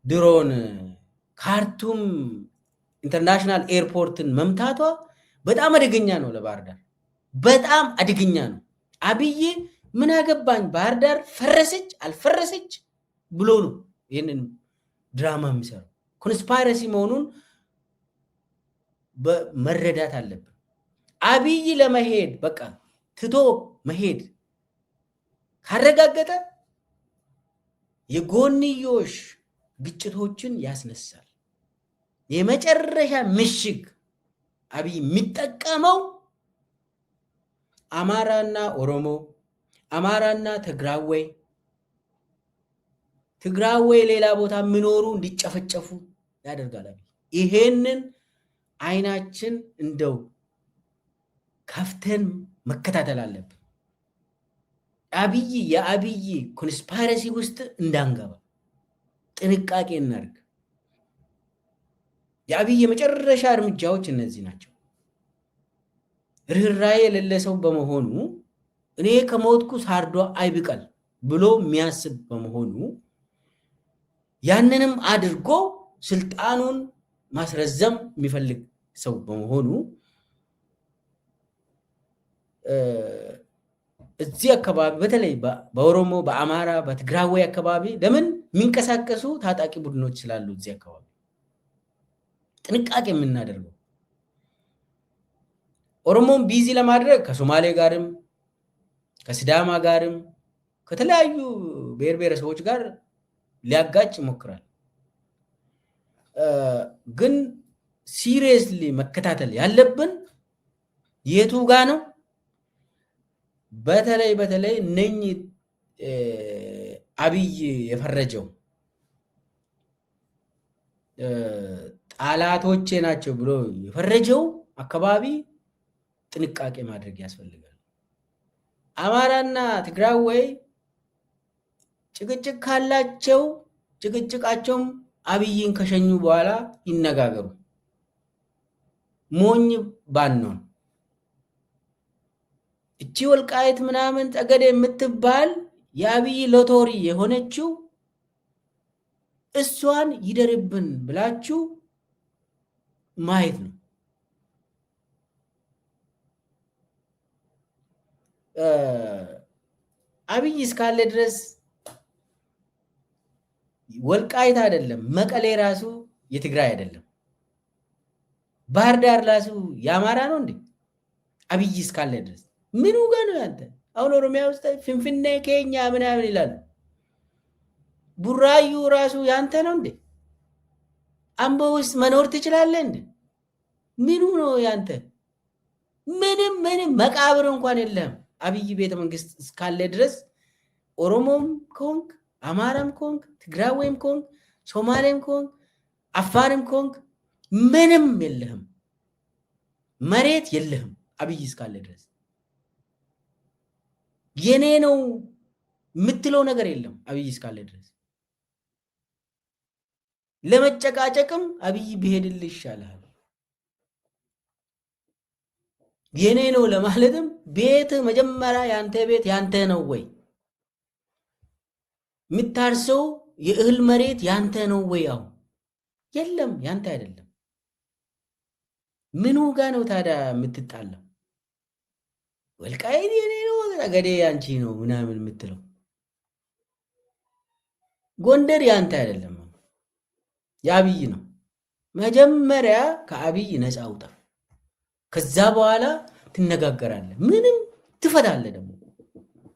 ድሮን ካርቱም ኢንተርናሽናል ኤርፖርትን መምታቷ በጣም አደገኛ ነው። ለባህር ዳር በጣም አደገኛ ነው። አብይ ምን አገባኝ ባህር ዳር ፈረሰች አልፈረሰች ብሎ ነው ይህንን ድራማ የሚሰራው። ኮንስፓይረሲ መሆኑን መረዳት አለብን። አብይ ለመሄድ በቃ ትቶ መሄድ ካረጋገጠ የጎንዮሽ ግጭቶችን ያስነሳል። የመጨረሻ ምሽግ አብይ የሚጠቀመው አማራና ኦሮሞ፣ አማራና ትግራዌ ሌላ ቦታ የሚኖሩ እንዲጨፈጨፉ ያደርጋል። ይሄንን አይናችን እንደው ከፍተን መከታተል አለብን። የአብይ ኮንስፓይረሲ ውስጥ እንዳንገባ ጥንቃቄ እናድርግ። የአብይ የመጨረሻ እርምጃዎች እነዚህ ናቸው። ርኅራኄ የሌለ ሰው በመሆኑ እኔ ከሞትኩ ሳርዶ አይብቀል ብሎ የሚያስብ በመሆኑ ያንንም አድርጎ ስልጣኑን ማስረዘም የሚፈልግ ሰው በመሆኑ እዚህ አካባቢ በተለይ በኦሮሞ፣ በአማራ፣ በትግራዌ አካባቢ ለምን የሚንቀሳቀሱ ታጣቂ ቡድኖች ስላሉ እዚህ አካባቢ ጥንቃቄ የምናደርገው ኦሮሞን ቢዚ ለማድረግ ከሶማሌ ጋርም ከሲዳማ ጋርም ከተለያዩ ብሔር ብሔረሰቦች ጋር ሊያጋጭ ይሞክራል። ግን ሲሪየስሊ መከታተል ያለብን የቱ ጋ ነው? በተለይ እነኚህ አብይ የፈረጀው ጠላቶቼ ናቸው ብሎ የፈረጀው አካባቢ ጥንቃቄ ማድረግ ያስፈልጋል። አማራና ትግራዌ ጭቅጭቅ ካላቸው ጭቅጭቃቸውም አብይን ከሸኙ በኋላ ይነጋገሩ። ሞኝ ባንሆን እቺ ወልቃይት ምናምን ጠገዴ የምትባል የአብይ ሎቶሪ የሆነችው እሷን ይደርብን ብላችሁ ማየት ነው። አብይ እስካለ ድረስ ወልቃይት አይደለም መቀሌ ራሱ የትግራይ አይደለም። ባህር ዳር ራሱ የአማራ ነው እንዴ? አብይ እስካለ ድረስ ምኑ ጋር ነው ያንተ? አሁን ኦሮሚያ ውስጥ ፍንፍኔ ኬኛ ምናምን ይላሉ። ቡራዩ ራሱ ያንተ ነው እንዴ? አምቦ ውስጥ መኖር ትችላለህ እንዴ? ምኑ ነው ያንተ? ምንም መቃብር እንኳን የለህም። አብይ ቤተ መንግስት እስካለ ድረስ ኦሮሞም ከሆንክ አማራም ከሆንክ ትግራዊም ከሆንክ ሶማሌም ከሆንክ አፋርም ከሆንክ ምንም የለህም፣ መሬት የለህም። አብይ እስካለ ድረስ የኔ ነው የምትለው ነገር የለም። አብይ እስካለ ድረስ ለመጨቃጨቅም አብይ ቢሄድልህ ይሻላል። የኔ ነው ለማለትም ቤት መጀመሪያ ያንተ ቤት ያንተ ነው ወይ? የምታርሰው የእህል መሬት ያንተ ነው ወይ? አሁን የለም፣ ያንተ አይደለም። ምኑ ጋ ነው ታዲያ የምትጣለው? ወልቃይት የኔ ነው ጠገዴ ያንቺ ነው ምናምን የምትለው? ጎንደር ያንተ አይደለም፣ የአብይ ነው። መጀመሪያ ከአብይ ነፃ አውጣ። ከዛ በኋላ ትነጋገራለህ። ምንም ትፈታለህ። ደግሞ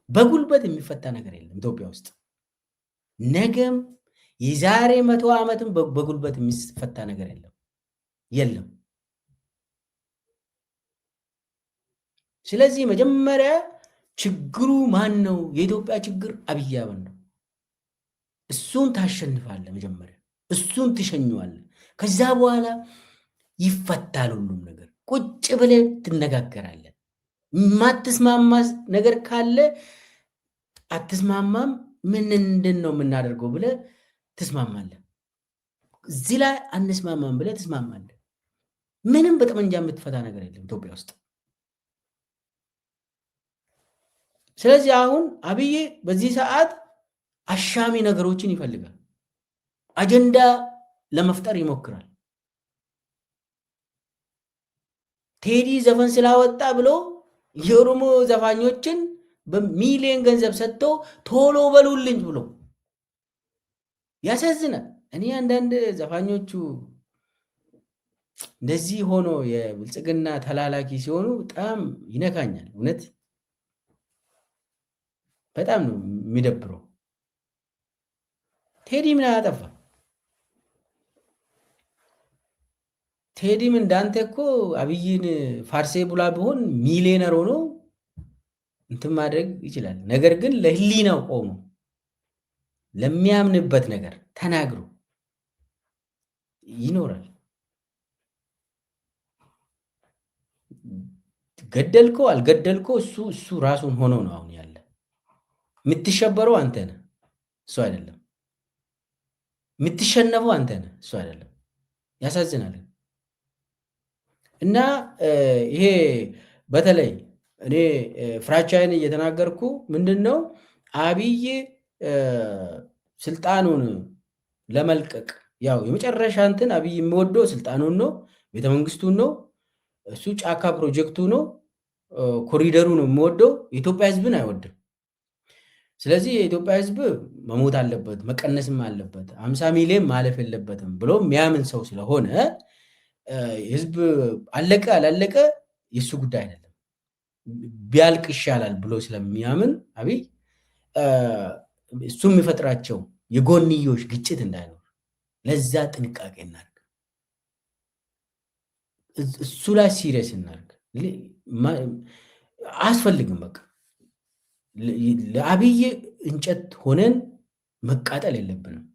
በጉልበት የሚፈታ ነገር የለም ኢትዮጵያ ውስጥ። ነገም የዛሬ 100 ዓመትም በጉልበት የሚፈታ ነገር የለም። ስለዚህ መጀመሪያ ችግሩ ማን ነው? የኢትዮጵያ ችግር አብይ አህመድ ነው። እሱን ታሸንፋለህ። መጀመሪያ እሱን ትሸኘዋለህ። ከዛ በኋላ ይፈታል ሁሉም ነገር። ቁጭ ብለህ ትነጋገራለህ። የማትስማማ ነገር ካለ አትስማማም፣ ምንድን ነው የምናደርገው ብለህ ትስማማለህ። እዚህ ላይ አንስማማም ብለህ ትስማማለህ። ምንም በጠመንጃ የምትፈታ ነገር የለም ኢትዮጵያ ውስጥ። ስለዚህ አሁን አብይ በዚህ ሰዓት አሻሚ ነገሮችን ይፈልጋል። አጀንዳ ለመፍጠር ይሞክራል። ቴዲ ዘፈን ስላወጣ ብሎ የኦሮሞ ዘፋኞችን በሚሊዮን ገንዘብ ሰጥቶ ቶሎ በሉልኝ ብሎ ያሳዝናል። እኔ አንዳንድ ዘፋኞቹ እንደዚህ ሆኖ የብልጽግና ተላላኪ ሲሆኑ በጣም ይነካኛል። እውነት በጣም ነው የሚደብረው። ቴዲ ምን አያጠፋ? ቴዲም እንዳንተ እኮ አብይን ፋርሴ ቡላ ቢሆን ሚሊዮነር ሆኖ እንትን ማድረግ ይችላል። ነገር ግን ለህሊናው ቆሞ ለሚያምንበት ነገር ተናግሮ ይኖራል። ገደልከው አልገደልከው እሱ ራሱን ሆኖ ነው አሁን ያለ። የምትሸበረው አንተ ነህ፣ እሱ አይደለም። የምትሸነፈው አንተ ነህ፣ እሱ አይደለም። ያሳዝናል። እና ይሄ በተለይ እኔ ፍራቻይን እየተናገርኩ ምንድነው አብይ ስልጣኑን ለመልቀቅ ያው የመጨረሻ እንትን አብይ የሚወደው ስልጣኑን ነው፣ ቤተመንግስቱን ነው፣ እሱ ጫካ ፕሮጀክቱ ነው፣ ኮሪደሩ ነው የሚወደው። የኢትዮጵያ ህዝብን አይወድም። ስለዚህ የኢትዮጵያ ህዝብ መሞት አለበት መቀነስም አለበት 50 ሚሊዮን ማለፍ የለበትም ብሎ የሚያምን ሰው ስለሆነ ህዝብ አለቀ አላለቀ የሱ ጉዳይ አይደለም፣ ቢያልቅ ይሻላል ብሎ ስለሚያምን አብይ እሱ የሚፈጥራቸው የጎንዮሽ ግጭት እንዳይኖር ለዛ ጥንቃቄ እናድርግ። እሱ ላይ ሲሪየስ እናድርግ። አያስፈልግም። በቃ ለአብይ እንጨት ሆነን መቃጠል የለብንም።